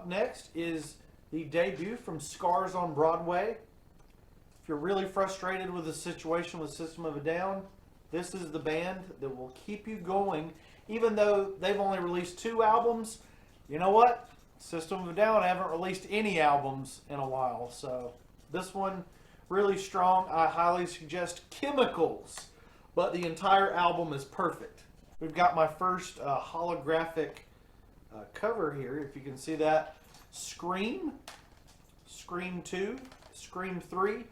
Up next is the debut from Scars on Broadway. If you're really frustrated with the situation with System of a Down, this is the band that will keep you going. Even though they've only released 2 albums, you know what? System of a Down haven't released any albums in a while. So this one, really strong. I highly suggest Chemicals, but the entire album is perfect. We've got my first holographic cover here, if you can see that. Scream, Scream 2, Scream 3.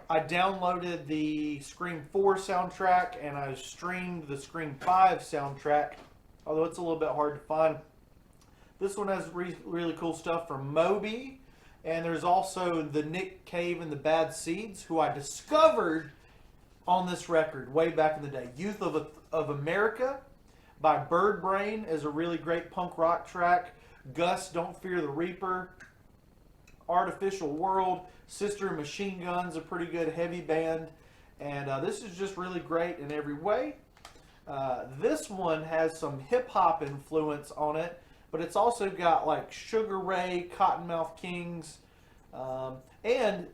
I downloaded the Scream 4 soundtrack and I streamed the Scream 5 soundtrack, although it's a little bit hard to find. This one has really cool stuff from Moby, and there's also the Nick Cave and the Bad Seeds, who I discovered on this record way back in the day. Youth of America by Bird Brain is a really great punk rock track. Gus, Don't Fear the Reaper. Artificial World, Sister Machine Gun's a pretty good heavy band, and this is just really great in every way. This one has some hip-hop influence on it, but it's also got like Sugar Ray, Cottonmouth Kings, and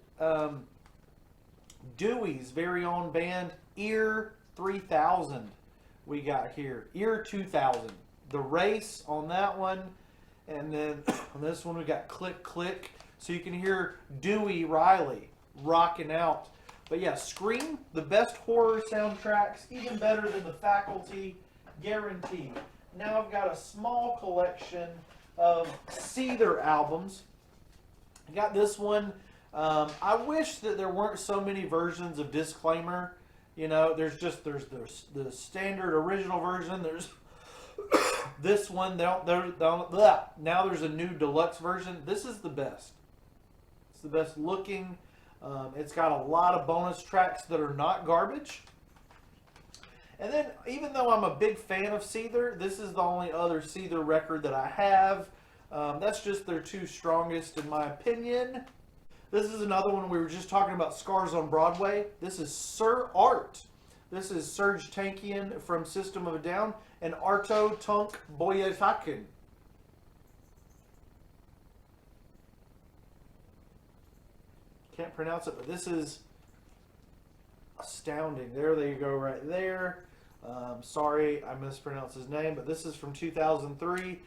Dewey's very own band, Ear 3000. We got here, Ear 2000. The Race on that one, and then on this one we got Click Click. So you can hear Dewey Riley rocking out. But yeah, Scream, the best horror soundtracks, even better than The Faculty, guaranteed. Now I've got a small collection of Seether albums. I got this one. I wish that there weren't so many versions of Disclaimer. You know, there's the standard original version. There's this one. Now there's a new deluxe version. This is the best. It's the best looking. It's got a lot of bonus tracks that are not garbage. And then, even though I'm a big fan of Seether, this is the only other Seether record that I have. That's just their 2 strongest in my opinion. This is another one. We were just talking about Scars on Broadway. This is Sir Art. This is Serge Tankian from System of a Down and Arto Tunk Boyetakin. Can't pronounce it, but this is astounding. There you go right there. Sorry, I mispronounced his name, but this is from 2003.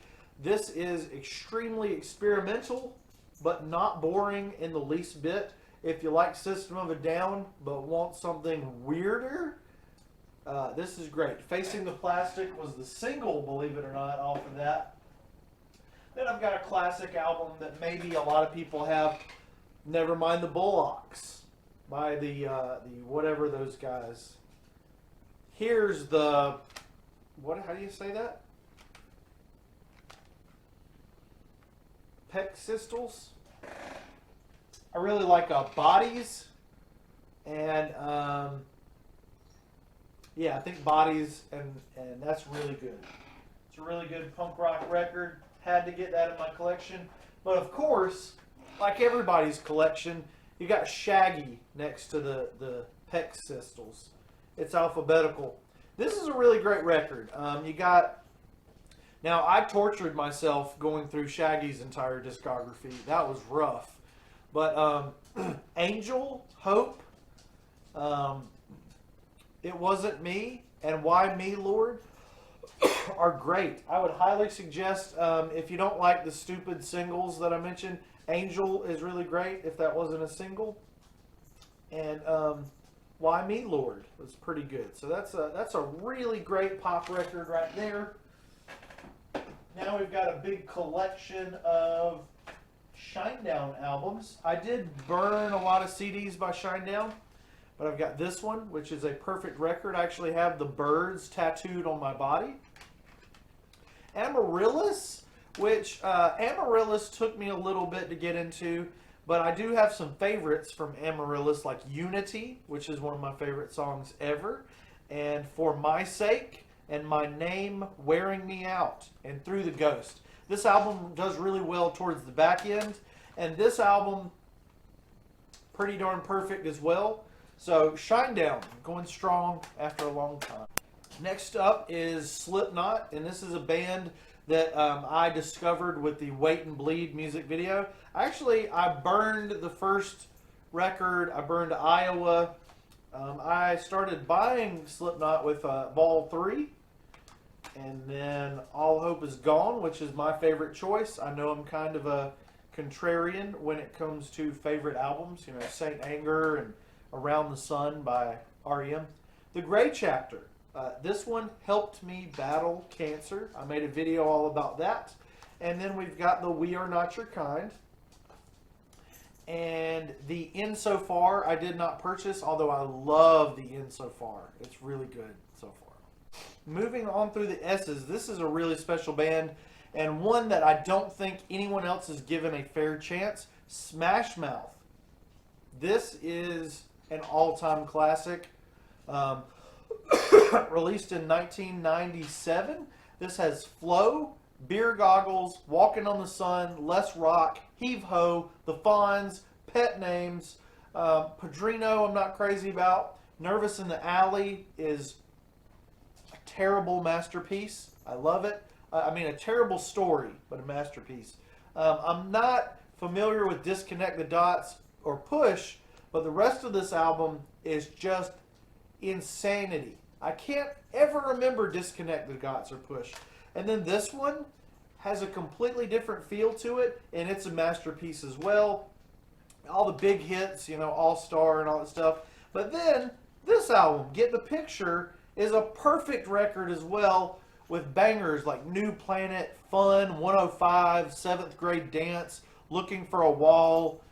This is extremely experimental, but not boring in the least bit. If you like System of a Down, but want something weirder, this is great. Facing the Plastic was the single, believe it or not, off of that. Then I've got a classic album that maybe a lot of people have. Never Mind the Bullocks by the whatever those guys. Here's the how do you say that? Peck Sistles. I really like Bodies, and yeah, I think Bodies, and that's really good. It's a really good punk rock record. Had to get that in my collection, but of course, like everybody's collection, you got Shaggy next to the Peck Sistles. It's alphabetical. This is a really great record. Now I tortured myself going through Shaggy's entire discography. That was rough. But Angel, Hope, It Wasn't Me, and Why Me, Lord are great. I would highly suggest, if you don't like the stupid singles that I mentioned, Angel is really great if that wasn't a single. And Why Me, Lord was pretty good. So that's a really great pop record right there. Now we've got a big collection of Shinedown albums. I did burn a lot of CDs by Shinedown, but I've got this one, which is a perfect record. I actually have the birds tattooed on my body. Amaryllis, which Amaryllis took me a little bit to get into, but I do have some favorites from Amaryllis, like Unity, which is one of my favorite songs ever, and For My Sake, and My Name Wearing Me Out, and Through the Ghost. This album does really well towards the back end, and this album, pretty darn perfect as well. So Shinedown, going strong after a long time. Next up is Slipknot, and this is a band that I discovered with the Wait and Bleed music video. Actually, I burned the first record. I burned Iowa. I started buying Slipknot with Vol 3. And then All Hope Is Gone, which is my favorite choice. I know I'm kind of a contrarian when it comes to favorite albums. You know, Saint Anger and Around the Sun by REM. The Gray Chapter. This one helped me battle cancer. I made a video all about that. And then we've got the We Are Not Your Kind. And the Insofar I did not purchase, although I love the Insofar. It's really good so far. Moving on through the S's, this is a really special band and one that I don't think anyone else has given a fair chance. Smash Mouth. This is an all-time classic. Released in 1997. This has Flow, Beer Goggles, Walking on the Sun, Let's Rock, Heave Ho, The Fonz, Pet Names, Padrino I'm not crazy about. Nervous in the Alley is a terrible masterpiece. I love it. I mean, a terrible story, but a masterpiece. I'm not familiar with Disconnect the Dots or Push, but the rest of this album is just insanity. I can't ever remember Disconnect the Dots or Push. And then this one has a completely different feel to it, and it's a masterpiece as well. All the big hits, you know, All Star and all that stuff. But then this album, Get the Picture, is a perfect record as well, with bangers like New Planet, Fun, 105, 7th Grade Dance, Looking for a Wall,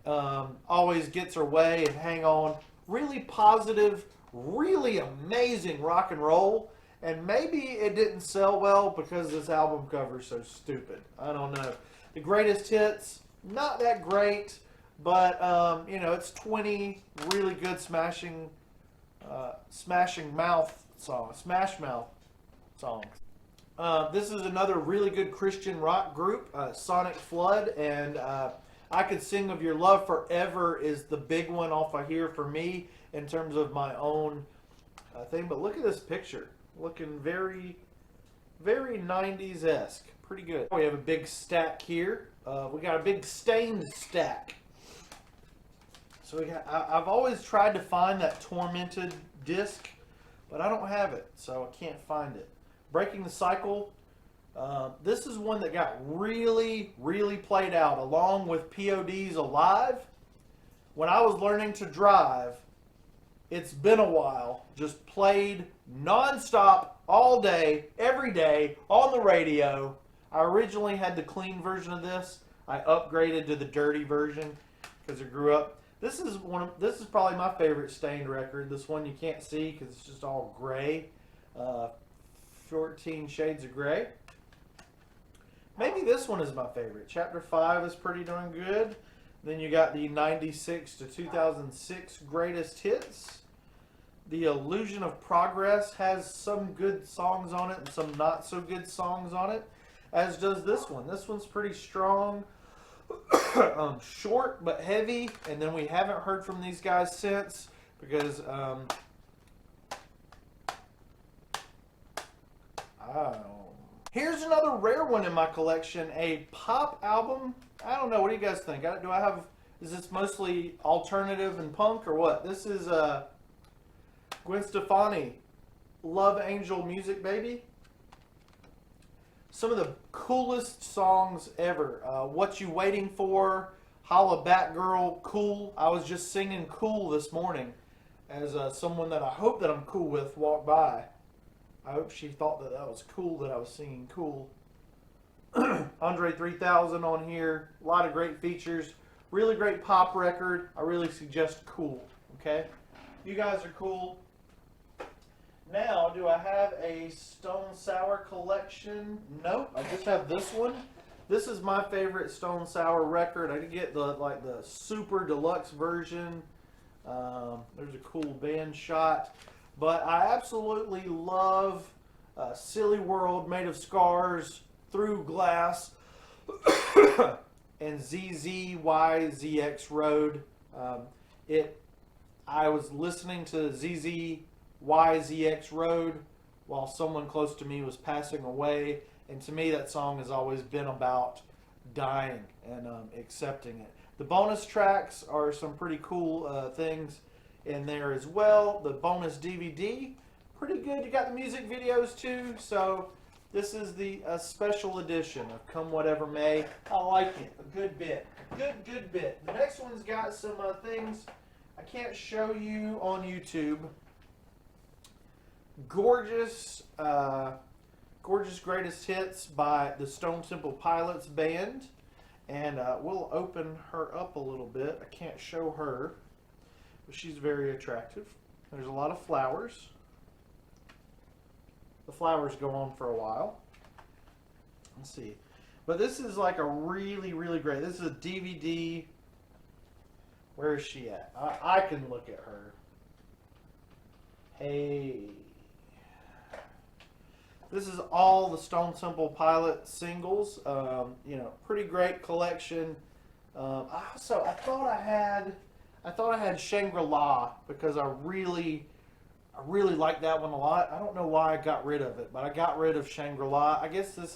Always Gets Her Way, and Hang On. Really positive, really amazing rock and roll. And maybe it didn't sell well because this album cover is so stupid. I don't know. The Greatest Hits, not that great, but you know, it's 20 really good Smash Mouth songs. This is another really good Christian rock group, Sonic Flood, and I Could Sing of Your Love Forever is the big one off of here for me in terms of my own thing. But look at this picture. Looking very, very 90s-esque. Pretty good. We have a big stack here. We got a big stained stack. So we got. I've always tried to find that Tormented disc, but I don't have it, so I can't find it. Breaking the Cycle. This is one that got really, really played out, along with POD's Alive. When I was learning to drive, it's been a while, just played non-stop all day, every day, on the radio. I originally had the clean version of this. I upgraded to the dirty version because I grew up. This is probably my favorite Stained record. This one you can't see because it's just all gray. 14 Shades of Gray. Maybe this one is my favorite. Chapter 5 is pretty darn good. Then you got the 96 to 2006 Greatest Hits. The Illusion of Progress has some good songs on it and some not so good songs on it, as does this one. This one's pretty strong, short but heavy, and then we haven't heard from these guys since because here's another rare one in my collection, a pop album. I don't know, what do you guys think? Is this mostly alternative and punk or what? This is Gwen Stefani, Love Angel Music Baby. Some of the coolest songs ever. What You Waiting For, Holla Back Girl, Cool. I was just singing Cool this morning as someone that I hope that I'm cool with walked by. I hope she thought that was cool that I was singing Cool. Andre 3000 on here. A lot of great features. Really great pop record. I really suggest Cool. Okay? You guys are cool. Now, do I have a Stone Sour collection? Nope, I just have this one. This is my favorite Stone Sour record. I could get the super deluxe version. There's a cool band shot. But I absolutely love Silly World, Made of Scars, Through Glass, and ZZYZX Road. I was listening to ZZYZX Road while someone close to me was passing away, And to me, that song has always been about dying and accepting it. The bonus tracks are some pretty cool things in there as well. The bonus DVD, pretty good. You got the music videos too. So this is the special edition of Come Whatever May. I like it a good bit. Good bit. The next one's got some things I can't show you on YouTube. Gorgeous, gorgeous greatest hits by the Stone Temple Pilots band. And we'll open her up a little bit. I can't show her, but she's very attractive. There's a lot of flowers. The flowers go on for a while. Let's see. But this is like a really, really great. This is a DVD. Where is she at? I can look at her. Hey. This is all the Stone Temple Pilot singles. You know, pretty great collection. I thought I had Shangri-La because I really like that one a lot. I don't know why I got rid of it, but I got rid of Shangri-La. I guess this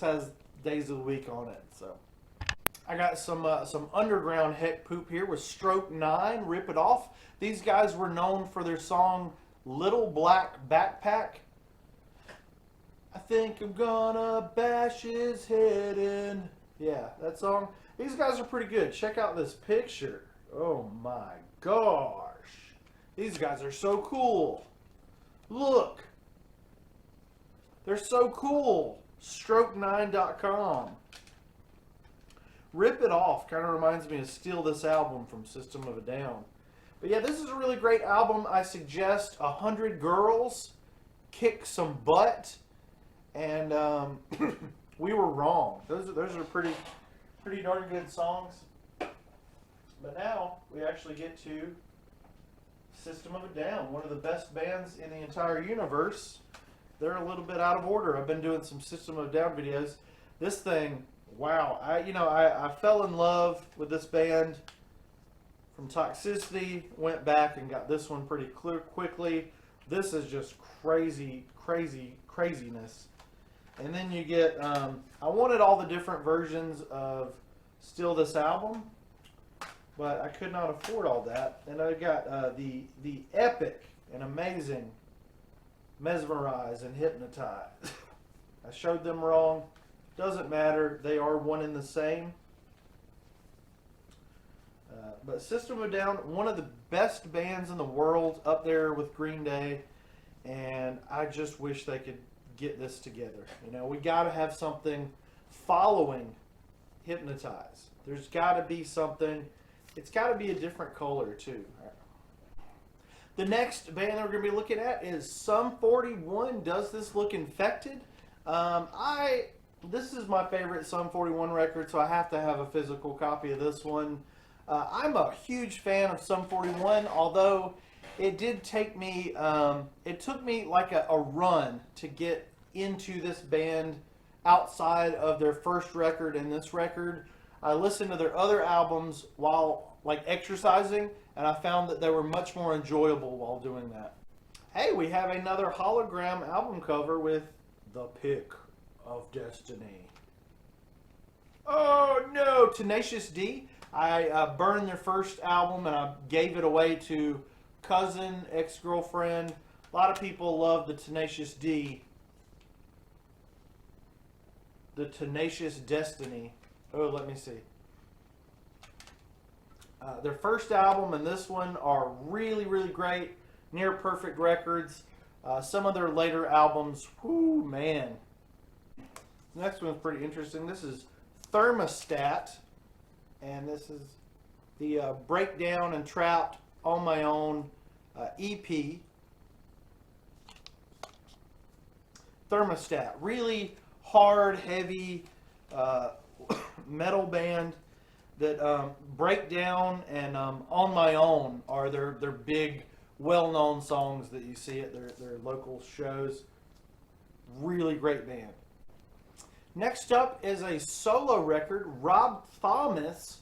has days of the week on it. So I got some underground heck poop here with Stroke 9, Rip It Off. These guys were known for their song Little Black Backpack. I think I'm gonna bash his head in. Yeah, that song. These guys are pretty good. Check out this picture. Oh my gosh. These guys are so cool. Look. They're so cool. Stroke9.com. Rip It Off kind of reminds me of Steal This Album from System of a Down. But yeah, this is a really great album. I suggest 100 Girls, Kick Some Butt, and We Were Wrong. Those are pretty darn good songs. But now we actually get to System of a Down, one of the best bands in the entire universe. They're a little bit out of order. I've been doing some System of a Down videos. This thing, wow. I fell in love with this band from Toxicity, went back and got this one pretty quickly. This is just craziness. And then you get, I wanted all the different versions of Steal This Album, but I could not afford all that. And I got the epic and amazing Mesmerize and Hypnotize. I showed them wrong. Doesn't matter. They are one and the same. But System of a Down, one of the best bands in the world, up there with Green Day. And I just wish they could get this together. You know, we got to have something following Hypnotize. There's got to be something. It's got to be a different color too. The next band that we're going to be looking at is Sum 41. Does This Look Infected? This is my favorite Sum 41 record, so I have to have a physical copy of this one. I'm a huge fan of Sum 41, although it did take me, it took me like a run to get into this band outside of their first record and this record. I listened to their other albums while like exercising, and I found that they were much more enjoyable while doing that. Hey, we have another hologram album cover with The Pick of Destiny. Oh no, Tenacious D. I burned their first album and I gave it away to cousin, ex-girlfriend. A lot of people love the Tenacious D. The Tenacious Destiny. Oh, let me see. Their first album and this one are really great. Near perfect records. Some of their later albums, whoo, man. The next one's pretty interesting. This is Thermostat. And this is the Breakdown and Trapped on My Own EP. Thermostat. Really hard, heavy metal band that Breakdown and On My Own are their big, well-known songs that you see at their local shows. Really great band. Next up is a solo record, Rob Thomas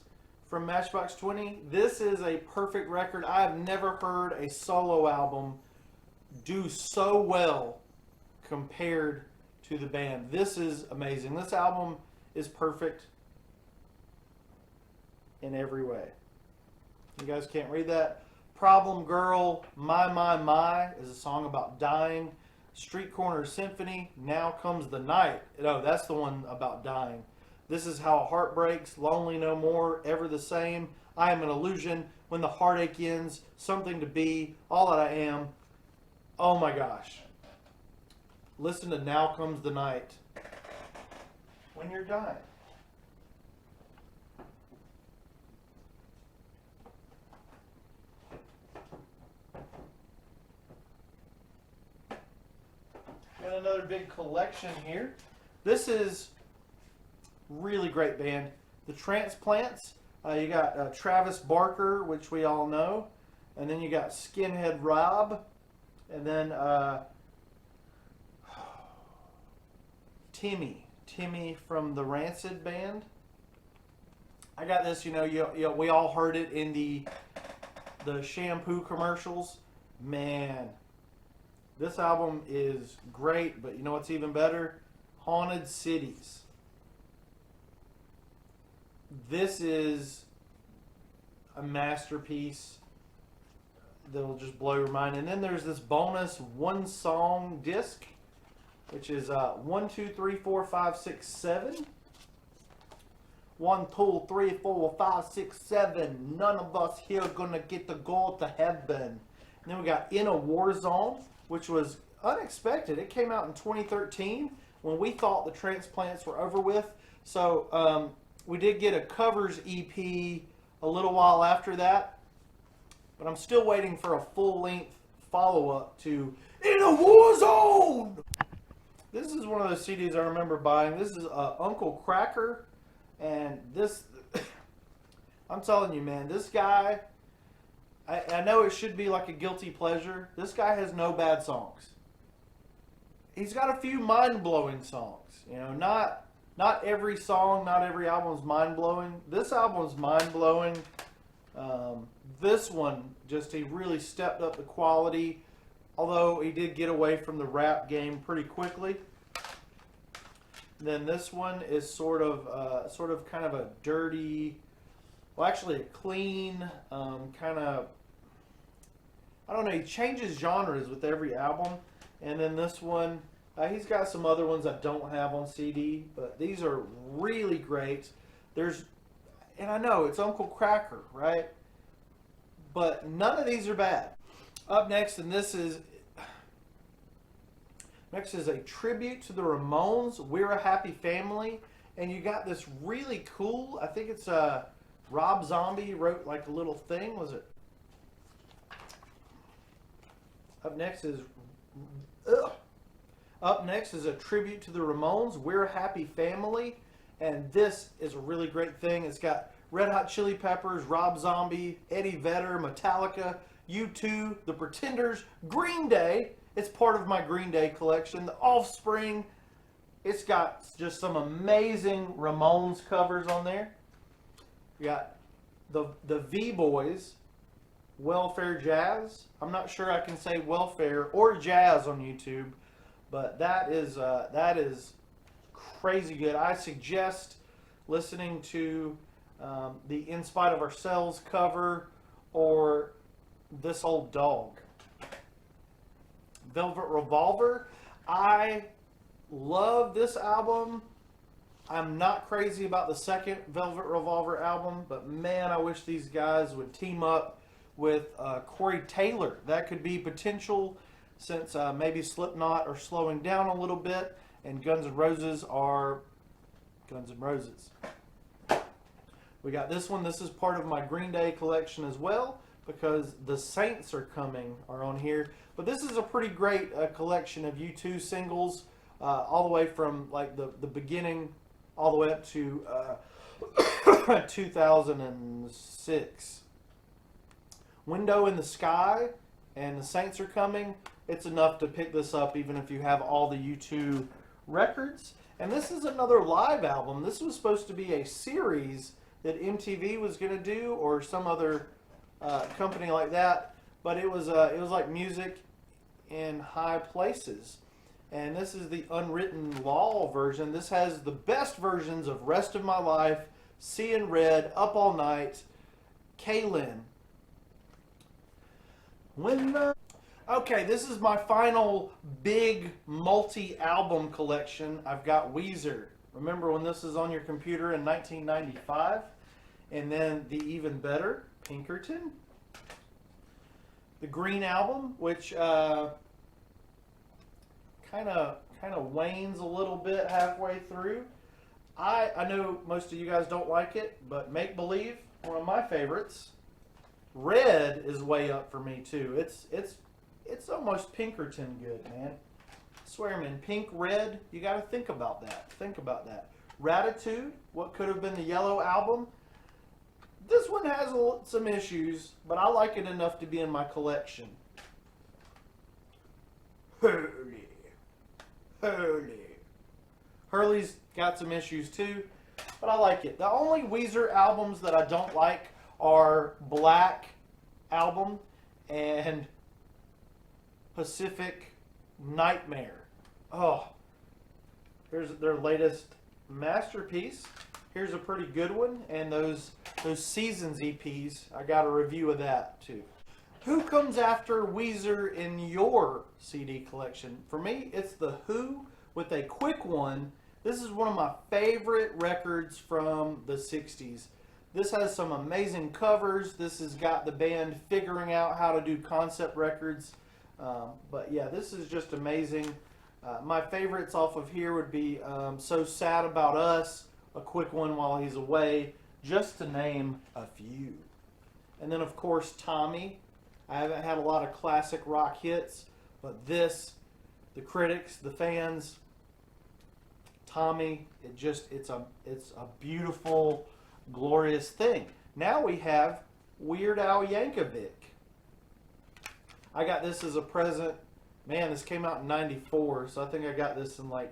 from Matchbox 20. This is a perfect record. I have never heard a solo album do so well compared to the band. This is amazing. This album is perfect in every way. You guys can't read that. Problem Girl, My is a song about dying. Street Corner Symphony, Now Comes the Night. No, that's the one about dying. This is How a Heart Breaks, Lonely No More, Ever the Same, I Am an Illusion, When the Heartache Ends, Something to Be, All That I Am. Oh my gosh. Listen to Now Comes the Night when you're dying. Got another big collection here. This is really great band. The Transplants. You got Travis Barker, which we all know. And then you got Skinhead Rob. And then Timmy from the Rancid band. I got this, we all heard it in the shampoo commercials. Man, this album is great, but you know what's even better? Haunted Cities. This is a masterpiece that will just blow your mind. And then there's this bonus one song disc, which is 1, 2, 3, 4, 5, 6, 7. 1, 2, 3, 4, 5, 6, 7. None of us here gonna get to go to heaven. And then we got In a War Zone, which was unexpected. It came out in 2013 when we thought the Transplants were over with. So we did get a covers EP a little while after that, but I'm still waiting for a full-length follow-up to In a War Zone. This is one of those CDs I remember buying. This is Uncle Kracker, and this, I'm telling you, man, this guy, I know it should be like a guilty pleasure. This guy has no bad songs. He's got a few mind-blowing songs. Not every song, not every album is mind-blowing. This album is mind-blowing. This one, he really stepped up the quality, although he did get away from the rap game pretty quickly. Then this one is sort of kind of a dirty, well, actually a clean, kind of, I don't know, he changes genres with every album. And then this one, he's got some other ones I don't have on CD, but these are really great. And I know it's Uncle Kracker, right? But none of these are bad. Up next, and this is a tribute to the Ramones, We're a Happy Family. And you got this really cool, I think it's Rob Zombie wrote like a little thing, was it? Up next is a tribute to the Ramones, We're a Happy Family. And this is a really great thing. It's got Red Hot Chili Peppers, Rob Zombie, Eddie Vedder, Metallica, U2, The Pretenders, Green Day. It's part of my Green Day collection. The Offspring. It's got just some amazing Ramones covers on there. You got the V-Boys, Welfare Jazz. I'm not sure I can say welfare or jazz on YouTube, but that is crazy good. I suggest listening to the In Spite of Ourselves cover or This Old Dog. Velvet Revolver. I love this album. I'm not crazy about the second Velvet Revolver album, but man, I wish these guys would team up with Corey Taylor. That could be potential, since maybe Slipknot are slowing down a little bit and Guns N' Roses are Guns N' Roses. We got this one. This is part of my Green Day collection as well, because the Saints are on here. But this is a pretty great collection of U2 singles, all the way from like the beginning all the way up to 2006. Window in the Sky and The Saints Are Coming. It's enough to pick this up even if you have all the U2 records. And this is another live album. This was supposed to be a series that MTV was going to do, or some other company like that. But it was like music in high places. And this is the Unwritten Law version. This has the best versions of Rest of My Life, Seeing Red, Up All Night, Kaylin. Okay, this is my final big multi-album collection. I've got Weezer. Remember when this is on your computer in 1995? And then the even better, Pinkerton. The Green Album, which kind of wanes a little bit halfway through. I know most of you guys don't like it, but Make Believe, one of my favorites. Red is way up for me too. It's almost Pinkerton good, man. I swear, man. Pink, red. You got to think about that. Think about that. Ratitude, what could have been the Yellow Album. This one has some issues, but I like it enough to be in my collection. Hurley. Hurley's got some issues too, but I like it. The only Weezer albums that I don't like are Black Album and Pacific Nightmare. Oh, here's their latest masterpiece. Here's a pretty good one, and those Seasons EPs, I got a review of that too. Who comes after Weezer in your CD collection? For me, it's The Who with a quick one. This is one of my favorite records from the 60s. This has some amazing covers. This has got the band figuring out how to do concept records. But yeah, this is just amazing. My favorites off of here would be So Sad About Us, a quick one while he's away, just to name a few. And then of course Tommy. I haven't had a lot of classic rock hits, but this, the critics, the fans, Tommy, it's a beautiful, glorious thing. Now we have Weird Al Yankovic. I got this as a present. Man, this came out in 94, so I think I got this in I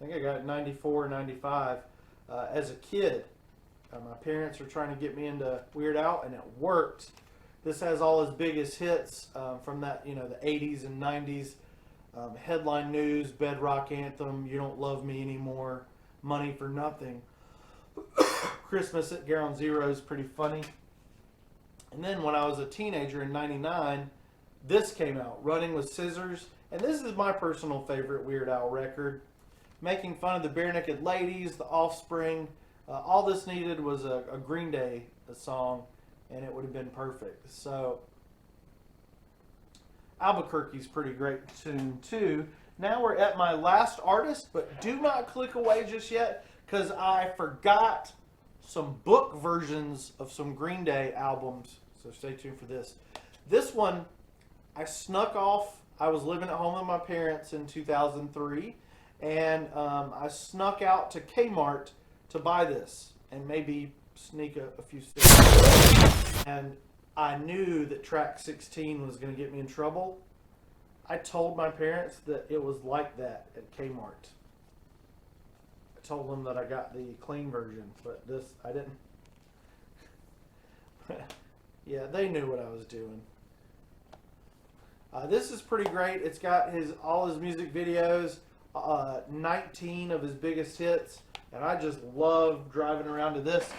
got it in 94, 95. As a kid, my parents were trying to get me into Weird Al, and it worked. This has all his biggest hits from that, the 80s and 90s. Headline News, Bedrock Anthem, You Don't Love Me Anymore, Money for Nothing. Christmas at Ground Zero is pretty funny. And then when I was a teenager in 99, this came out, Running with Scissors. And this is my personal favorite Weird Al record. Making fun of the Bare Naked Ladies, The Offspring. All this needed was a Green Day song, and it would have been perfect. So Albuquerque's pretty great tune too. Now we're at my last artist, but do not click away just yet, because I forgot some book versions of some Green Day albums. So stay tuned for this. This one I snuck off. I was living at home with my parents in 2003, and I snuck out to Kmart to buy this and maybe sneak a few sticks. And I knew that track 16 was going to get me in trouble. I told my parents that it was like that at Kmart. I told them that I got the clean version, but this, I didn't. Yeah, they knew what I was doing. This is pretty great. It's got all his music videos, 19 of his biggest hits, and I just love driving around to this.